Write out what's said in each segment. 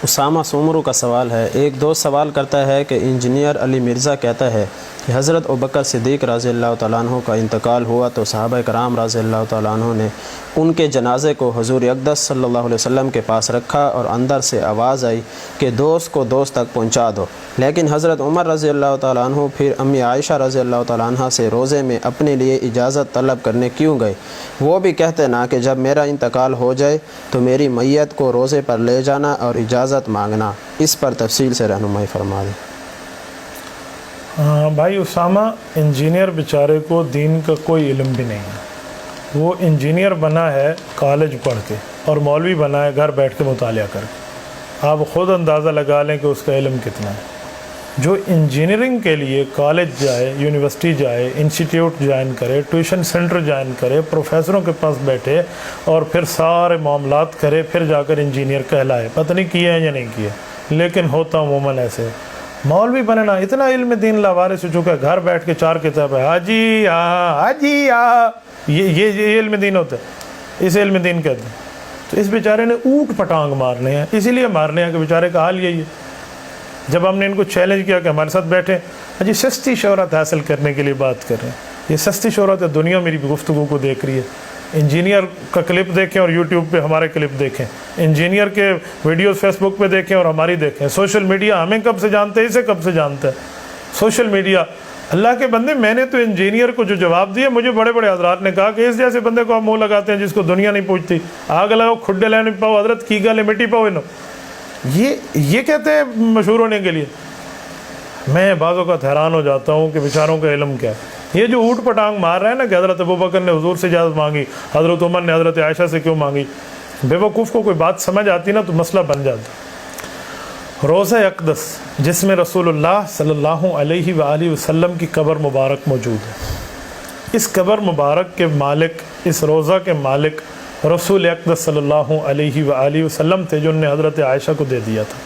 اسامہ سومرو کا سوال ہے، ایک دوست سوال کرتا ہے کہ انجینئر علی مرزا کہتا ہے کہ حضرت ابوبکر صدیق رضی اللہ تعالیٰ عنہ کا انتقال ہوا تو صحابہ کرام رضی اللہ تعالیٰ عنہ نے ان کے جنازے کو حضور اقدس صلی اللہ علیہ وسلم کے پاس رکھا اور اندر سے آواز آئی کہ دوست کو دوست تک پہنچا دو، لیکن حضرت عمر رضی اللہ تعالیٰ عنہ پھر امی عائشہ رضی اللہ تعالیٰ عنہ سے روزے میں اپنے لیے اجازت طلب کرنے کیوں گئے؟ وہ بھی کہتے نا کہ جب میرا انتقال ہو جائے تو میری میت کو روزے پر لے جانا اور اجازت مانگنا، اس پر تفصیل سے رہنمائی فرما دیں۔ بھائی اسامہ، انجینئر بیچارے کو دین کا کوئی علم بھی نہیں ہے، وہ انجینئر بنا ہے کالج پڑھ کے اور مولوی بنا ہے گھر بیٹھ کے مطالعہ کر کے، آپ خود اندازہ لگا لیں کہ اس کا علم کتنا ہے۔ جو انجینئرنگ کے لیے کالج جائے، یونیورسٹی جائے، انسٹیٹیوٹ جوائن کرے، ٹیوشن سینٹر جوائن کرے، پروفیسروں کے پاس بیٹھے اور پھر سارے معاملات کرے، پھر جا کر انجینئر کہلائے، پتہ نہیں کیے ہیں یا نہیں کیے، لیکن ہوتا عموماً ایسے۔ مولوی بننا اتنا علم دین لاوارث ہو چکا ہے، گھر بیٹھ کے 4 کتاب ہے، حاجی حاجی یہ علم دین ہوتا ہے، اس علم دین کہتے ہیں۔ تو اس بیچارے نے اوٹ پٹانگ مارنے ہیں، اسی لیے مارنے ہیں کہ بیچارے کا حال یہی ہے۔ جب ہم نے ان کو چیلنج کیا کہ ہمارے ساتھ بیٹھیں، جی سستی شہرت حاصل کرنے کے لیے بات کر رہے ہیں، یہ سستی شہرت ہے، دنیا میری گفتگو کو دیکھ رہی ہے۔ انجینئر کا کلپ دیکھیں اور یوٹیوب پہ ہمارے کلپ دیکھیں، انجینئر کے ویڈیوز فیس بک پہ دیکھیں اور ہماری دیکھیں۔ سوشل میڈیا ہمیں کب سے جانتے ہیں، اسے کب سے جانتا ہے سوشل میڈیا؟ اللہ کے بندے، میں نے تو انجینئر کو جو جواب دیا، مجھے بڑے بڑے حضرات نے کہا کہ اس جیسے بندے کو آپ منہ لگاتے ہیں جس کو دنیا نہیں پوچھتی، آگ لگاؤ کھڈے لینے پاؤ حضرت کی گالے مٹی پاؤ انہوں، یہ کہتے ہیں مشہور ہونے کے لیے۔ میں بعض اوقات حیران ہو جاتا ہوں کہ بیچاروں کا علم کیا ہے۔ یہ جو اوٹ پٹانگ مار رہے ہیں نا کہ حضرت ابوبکر نے حضور سے اجازت مانگی، حضرت عمر نے حضرت عائشہ سے کیوں مانگی، بے وقوف کو کوئی بات سمجھ آتی نا تو مسئلہ بن جاتا۔ روضہ اقدس جس میں رسول اللہ صلی اللہ علیہ وآلہ وسلم کی قبر مبارک موجود ہے، اس قبر مبارک کے مالک، اس روضہ کے مالک رسول اقدس صلی اللہ علیہ وآلہ وسلم تھے، جو انہوں نے حضرت عائشہ کو دے دیا تھا۔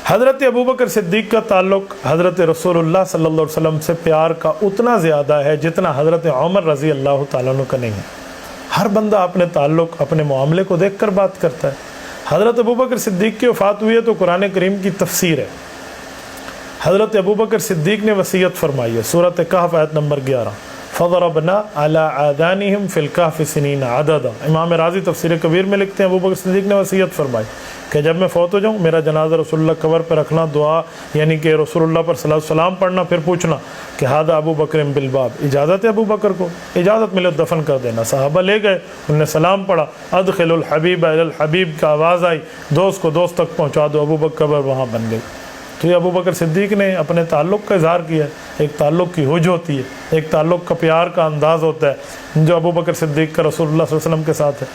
حضرت ابوبکر صدیق کا تعلق حضرت رسول اللہ صلی اللہ علیہ وسلم سے پیار کا اتنا زیادہ ہے جتنا حضرت عمر رضی اللہ تعالیٰ عنہ کا نہیں ہے۔ ہر بندہ اپنے تعلق، اپنے معاملے کو دیکھ کر بات کرتا ہے۔ حضرت ابوبکر صدیق کی وفات ہوئی ہے تو قرآن کریم کی تفسیر ہے۔ حضرت ابوبکر صدیق نے وصیت فرمائی ہے، سورۃ کہف آیت نمبر 11، فضربنا علی آذانہم فی الکہف سنین عددا۔ امام رازی تفسیر کبیر میں لکھتے ہیں ابوبکر صدیق نے وصیت فرمائی کہ جب میں فوت ہو جاؤں میرا جنازہ رسول اللہ قبر پہ رکھنا، دعا یعنی کہ رسول اللہ پر صلاۃ السلام پڑھنا، پھر پوچھنا کہ ہذا ابو بکر بالباب، اجازت ہے ابو بکر کو، اجازت ملے دفن کر دینا۔ صحابہ لے گئے، انہوں نے سلام پڑھا، ادخل الحبیب الی الحبیب کا آواز آئی، دوست کو دوست تک پہنچا دو، ابو بکر قبر وہاں بن گئی۔ تو یہ ابو بکر صدیق نے اپنے تعلق کا اظہار کیا ہے۔ ایک تعلق کی حج ہوتی ہے، ایک تعلق کا پیار کا انداز ہوتا ہے جو ابو بکر صدیق کا رسول اللہ صلی اللہ علیہ وسلم کے ساتھ ہے۔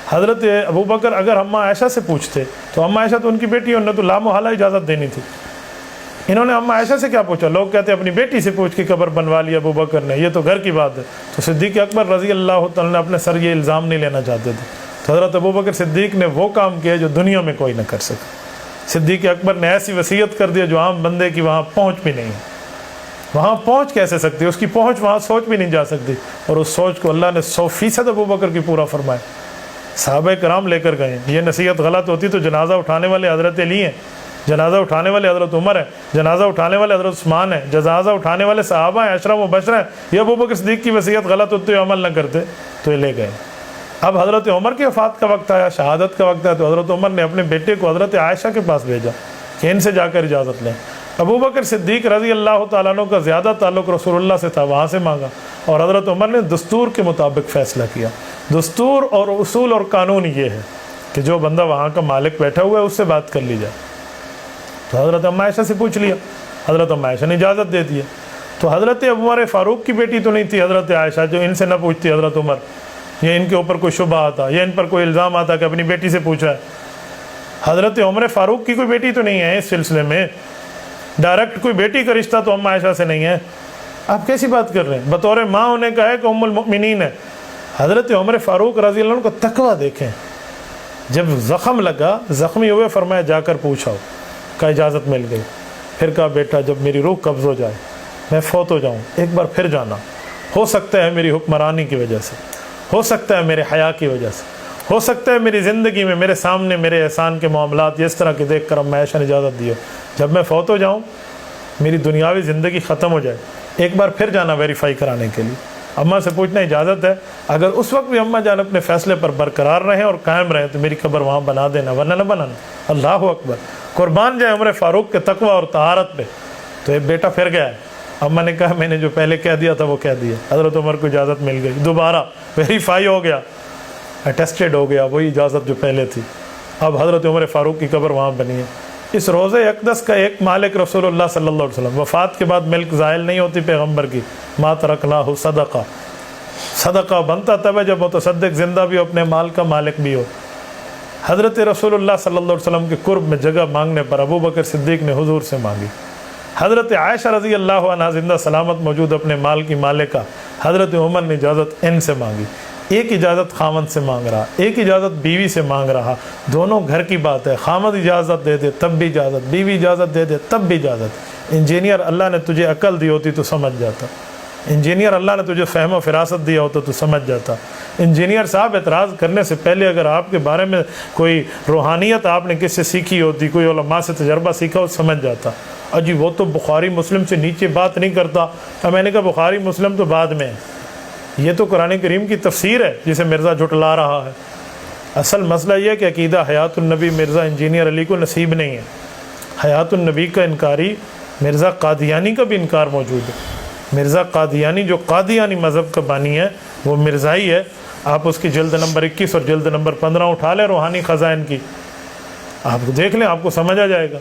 حضرت ابو بکر اگر اماں عائشہ سے پوچھتے تو اماں عائشہ تو ان کی بیٹی ہے، انہوں نے تو لامحالہ اجازت دینی تھی۔ انہوں نے اماں عائشہ سے کیا پوچھا؟ لوگ کہتے ہیں اپنی بیٹی سے پوچھ کے قبر بنوا لیا ابو بکر نے، یہ تو گھر کی بات ہے۔ تو صدیق اکبر رضی اللہ تعالیٰ نے اپنے سر یہ الزام نہیں لینا چاہتے تھے، تو حضرت ابو بکر صدیق نے وہ کام کیا جو دنیا میں کوئی نہ کر سکا۔ صدیق اکبر نے ایسی وصیت کر دیا جو عام بندے کی وہاں پہنچ بھی نہیں ہے۔ وہاں پہنچ کیسے سکتی، اس کی پہنچ وہاں سوچ بھی نہیں جا سکتی، اور اس سوچ کو اللہ نے 100% ابو بکر کی پورا فرمایا۔ صحابہ کرام لے کر گئے، یہ نصیحت غلط ہوتی تو جنازہ اٹھانے والے حضرت علی ہیں، جنازہ اٹھانے والے حضرت عمر ہیں، جنازہ اٹھانے والے حضرت عثمان ہیں، جنازہ اٹھانے والے صحابہ ہیں، عشرہ مبشرہ ہیں۔ یہ ابو بکر صدیق کی وصیت غلط ہوتی ہے، عمل نہ کرتے تو یہ لے گئے۔ اب حضرت عمر کی وفات کا وقت آیا، شہادت کا وقت آیا، تو حضرت عمر نے اپنے بیٹے کو حضرت عائشہ کے پاس بھیجا کہ ان سے جا کر اجازت لیں۔ ابو بکر صدیق رضی اللہ تعالیٰ عنہ کا زیادہ تعلق رسول اللہ سے تھا، وہاں سے مانگا، اور حضرت عمر نے دستور کے مطابق فیصلہ کیا۔ دستور اور اصول اور قانون یہ ہے کہ جو بندہ وہاں کا مالک بیٹھا ہوا ہے اس سے بات کر لی جائے۔ تو حضرت اماں عائشہ سے پوچھ لیا، حضرت اماں عائشہ نے اجازت دے دی۔ تو حضرت عمر فاروق کی بیٹی تو نہیں تھی حضرت عائشہ جو ان سے نہ پوچھتی حضرت عمر، یا ان کے اوپر کوئی شبہ آتا یا ان پر کوئی الزام آتا کہ اپنی بیٹی سے پوچھا ہے۔ حضرت عمر فاروق کی کوئی بیٹی تو نہیں ہے اس سلسلے میں، ڈائریکٹ کوئی بیٹی کا رشتہ تو اماں عائشہ سے نہیں ہے۔ آپ کیسی بات کر رہے ہیں؟ بطور ماں ہونے کا ہے کہ ام المؤمنین ہے۔ حضرت عمر فاروق رضی اللہ عنہ کو تقویٰ دیکھیں، جب زخم لگا، زخمی ہوئے، فرمایا جا کر پوچھاؤ، کا اجازت مل گئی۔ پھر کہا بیٹا جب میری روح قبض ہو جائے، میں فوت ہو جاؤں، ایک بار پھر جانا، ہو سکتا ہے میری حکمرانی کی وجہ سے، ہو سکتا ہے میرے حیا کی وجہ سے، ہو سکتا ہے میری زندگی میں میرے سامنے میرے احسان کے معاملات اس طرح کے دیکھ کر اب میں عیش نے اجازت دی ہو، جب میں فوت ہو جاؤں میری دنیاوی زندگی ختم ہو جائے، ایک بار پھر جانا ویریفائی کرانے کے لیے، اماں سے پوچھنا اجازت ہے، اگر اس وقت بھی اماں جان اپنے فیصلے پر برقرار رہیں اور قائم رہیں تو میری قبر وہاں بنا دینا، ورنہ نہ بنانا۔ اللہ اکبر، قربان جائے عمر فاروق کے تقوی اور طہارت پہ۔ تو ایک بیٹا پھر گیا ہے، اماں نے کہا میں نے جو پہلے کہہ دیا تھا وہ کہہ دیا، حضرت عمر کو اجازت مل گئی، دوبارہ ویریفائی ہو گیا، اٹیسٹڈ ہو گیا وہی اجازت جو پہلے تھی، اب حضرت عمر فاروق کی قبر وہاں بنی ہے۔ اس روزہ اقدس کا ایک مالک رسول اللہ صلی اللہ علیہ وسلم، وفات کے بعد ملک زائل نہیں ہوتی پیغمبر کی، ما ترکناہ صدقہ، صدقہ بنتا تب ہے جب متصدق زندہ بھی ہو، اپنے مال کا مالک بھی ہو۔ حضرت رسول اللہ صلی اللہ علیہ وسلم کے قرب میں جگہ مانگنے پر ابو بکر صدیق نے حضور سے مانگی، حضرت عائشہ رضی اللہ عنہا زندہ سلامت موجود اپنے مال کی مالکہ حضرت عمر نے اجازت ان سے مانگی، ایک اجازت خامد سے مانگ رہا، ایک اجازت بیوی سے مانگ رہا، دونوں گھر کی بات ہے، خامد اجازت دے دے تب بھی اجازت، بیوی اجازت دے دے تب بھی اجازت۔ انجینئر اللہ نے تجھے عقل دی ہوتی تو سمجھ جاتا، انجینئر اللہ نے تجھے فہم و فراست دیا ہوتا تو سمجھ جاتا۔ انجینئر صاحب اعتراض کرنے سے پہلے اگر آپ کے بارے میں کوئی روحانیت آپ نے کس سے سیکھی ہوتی، کوئی علماء سے تجربہ سیکھا ہو، سمجھ جاتا۔ جی وہ تو بخاری مسلم سے نیچے بات نہیں کرتا، میں نے کہا بخاری مسلم تو بعد میں ہے، یہ تو قرآن کریم کی تفسیر ہے جسے مرزا جھٹلا رہا ہے۔ اصل مسئلہ یہ ہے کہ عقیدہ حیات النبی مرزا انجینئر علی کو نصیب نہیں ہے، حیات النبی کا انکاری مرزا قادیانی کا بھی انکار موجود ہے۔ مرزا قادیانی جو قادیانی مذہب کا بانی ہے وہ مرزائی ہے، آپ اس کی جلد نمبر 21 اور جلد نمبر 15 اٹھا لیں روحانی خزائن کی، آپ دیکھ لیں، آپ کو سمجھ آ جائے گا۔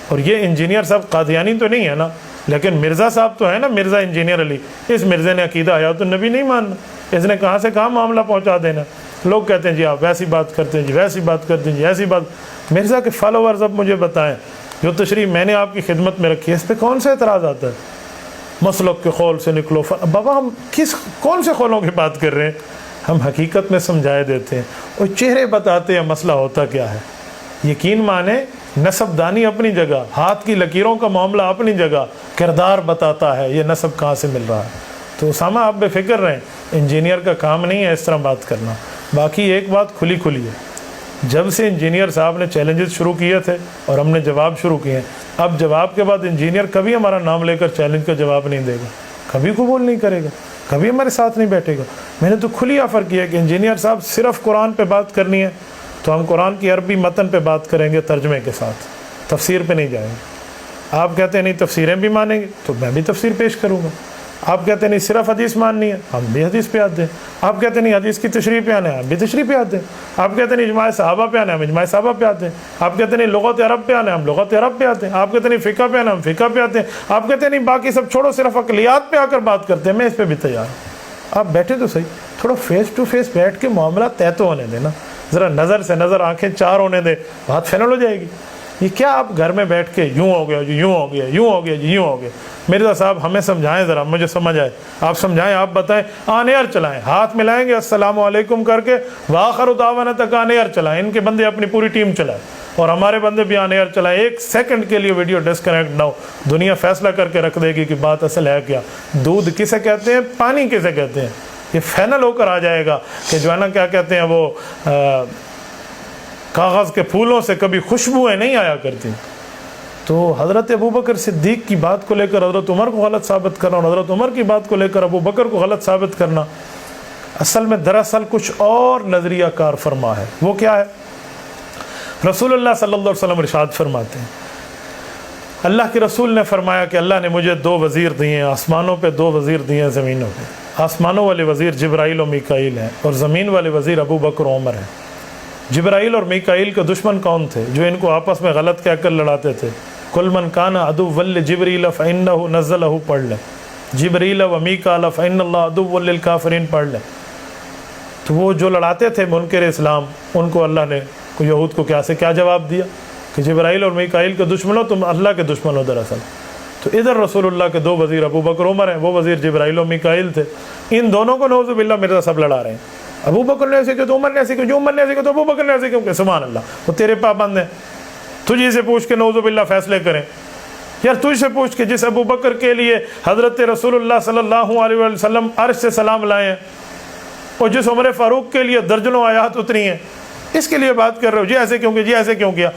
اور یہ انجینئر صاحب قادیانی تو نہیں ہے نا، لیکن مرزا صاحب تو ہے نا، مرزا انجینئر علی، اس مرزا نے عقیدہ حیات النبی نہیں ماننا، اس نے کہاں سے کہاں معاملہ پہنچا دینا۔ لوگ کہتے ہیں جی آپ ویسی بات کرتے ہیں، جی ویسی بات کرتے ہیں، جی ایسی بات۔ مرزا کے فالوورز اب مجھے بتائیں، جو تشریح میں نے آپ کی خدمت میں رکھی ہے اس پہ کون سے اعتراض آتا ہے؟ مسلک کے خول سے نکلو، بابا ہم کون سے خولوں کی بات کر رہے ہیں؟ ہم حقیقت میں سمجھائے دیتے ہیں اور چہرے بتاتے ہیں مسئلہ ہوتا کیا ہے۔ یقین مانے نسب دانی اپنی جگہ، ہاتھ کی لکیروں کا معاملہ اپنی جگہ، کردار بتاتا ہے یہ نسب کہاں سے مل رہا ہے۔ تو اسامہ آپ بے فکر رہیں، انجینئر کا کام نہیں ہے اس طرح بات کرنا۔ باقی ایک بات کھلی کھلی ہے، جب سے انجینئر صاحب نے چیلنجز شروع کیے تھے اور ہم نے جواب شروع کیے ہیں، اب جواب کے بعد انجینئر کبھی ہمارا نام لے کر چیلنج کا جواب نہیں دے گا، کبھی قبول نہیں کرے گا، کبھی ہمارے ساتھ نہیں بیٹھے گا۔ میں نے تو کھلی آفر کیا کہ انجینئر صاحب صرف قرآن پہ بات کرنی ہے تو ہم قرآن کی عربی متن پہ بات کریں گے ترجمے کے ساتھ، تفسیر پہ نہیں جائیں گے۔ آپ کہتے ہیں نہیں تفسیریں بھی مانیں گے تو میں بھی تفسیر پیش کروں گا۔ آپ کہتے ہیں نہیں صرف حدیث ماننی ہے، ہم بھی حدیث پہ آتے ہیں۔ آپ کہتے ہیں نہیں حدیث کی تشریح پہ آنا ہے، ہم بھی تشریح پہ آتے ہیں۔ آپ کہتے ہیں نہیں اجماع صحابہ پہ آنا ہے، ہم اجماع صحابہ پہ آتے ہیں۔ آپ کہتے ہیں نہیں لغت عرب پہ آنا ہے، ہم لغت عرب پہ آتے ہیں۔ آپ کہتے ہیں نہیں فقہ پہ آنا ہے، ہم فقہ پہ آتے ہیں۔ آپ کہتے ہیں نہیں باقی سب چھوڑو صرف عقلیات پہ آ کر بات کرتے ہیں، میں اس پہ بھی تیار ہوں۔ آپ بیٹھے تو صحیح، تھوڑا فیس ٹو فیس بیٹھ کے معاملہ طے تو ہونے دینا، ذرا نظر سے نظر آنکھیں چار ہونے دے، بات فائنل ہو جائے گی۔ یہ کیا آپ گھر میں بیٹھ کے یوں ہو گیا جی، یوں ہو گیا، یوں ہو گیا جی، یوں ہو گیا۔ مرزا صاحب ہمیں سمجھائیں، ذرا مجھے سمجھ آئے، آپ سمجھائیں، آپ بتائیں، آن ایئر چلائیں، ہاتھ ملائیں گے السلام علیکم کر کے، وآخر دعوانا تک آن ایئر چلائیں، ان کے بندے اپنی پوری ٹیم چلائیں اور ہمارے بندے بھی آن ایئر چلائیں۔ ایک سیکنڈ کے لیے ویڈیو ڈسکنیکٹ نہ ہو، دنیا فیصلہ کر کے رکھ دے گی کہ بات اصل ہے کیا، دودھ کسے کہتے ہیں، پانی کسے کہتے ہیں، یہ فائنل ہو کر آ جائے گا کہ جو ہے نا کیا کہتے ہیں وہ کاغذ کے پھولوں سے کبھی خوشبوئیں نہیں آیا کرتی۔ تو حضرت ابو بکر صدیق کی بات کو لے کر حضرت عمر کو غلط ثابت کرنا اور حضرت عمر کی بات کو لے کر ابو بکر کو غلط ثابت کرنا، اصل میں دراصل کچھ اور نظریہ کار فرما ہے۔ وہ کیا ہے؟ رسول اللہ صلی اللہ علیہ وسلم ارشاد فرماتے ہیں، اللہ کے رسول نے فرمایا کہ اللہ نے مجھے 2 وزیر دیے ہیں، آسمانوں پہ 2 وزیر دیے ہیں زمینوں پہ۔ آسمانوں والے وزیر جبرائیل و میکائیل ہیں اور زمین والے وزیر ابو بکر و عمر ہیں۔ جبرائیل اور میکائیل کے دشمن کون تھے جو ان کو آپس میں غلط کہہ کر لڑاتے تھے؟ کل من کان عدو لجبریل فانہ نزلہ پڑھ لیں، جبریل و میکائیل فان اللہ عدو للکافرین پڑھ لیں۔ تو وہ جو لڑاتے تھے منکر اسلام، ان کو اللہ نے یہود کو کیا جواب دیا کہ جبرائیل اور میکائیل کے دشمن ہو، تم اللہ کے دشمن ہو دراصل۔ تو ادھر رسول اللہ کے 2 وزیر ابو بکر عمر ہیں، وہ وزیر جبرائیل و میکائیل تھے۔ ان دونوں کو نعوذ باللہ مرزا سب لڑا رہے ہیں، ابو بکر نے ایسے کیا تو عمر نے ایسے کیا، جو عمر نے ایسے کیا تو ابو بکر نے ایسے کیا، کہ سبحان اللہ وہ تیرے پابند ہیں، تجھے سے پوچھ کے نعوذ باللہ فیصلے کریں۔ یار تجھ سے پوچھ کے جس ابو بکر کے لیے حضرت رسول اللہ صلی اللہ علیہ وسلم عرش سے سلام لائے ہیں، اور جس عمر فاروق کے لیے درجنوں آیات اتری ہیں، اس کے لیے بات کر رہے ہو جی ایسے کیوں کیا، جی ایسے کیوں کیا؟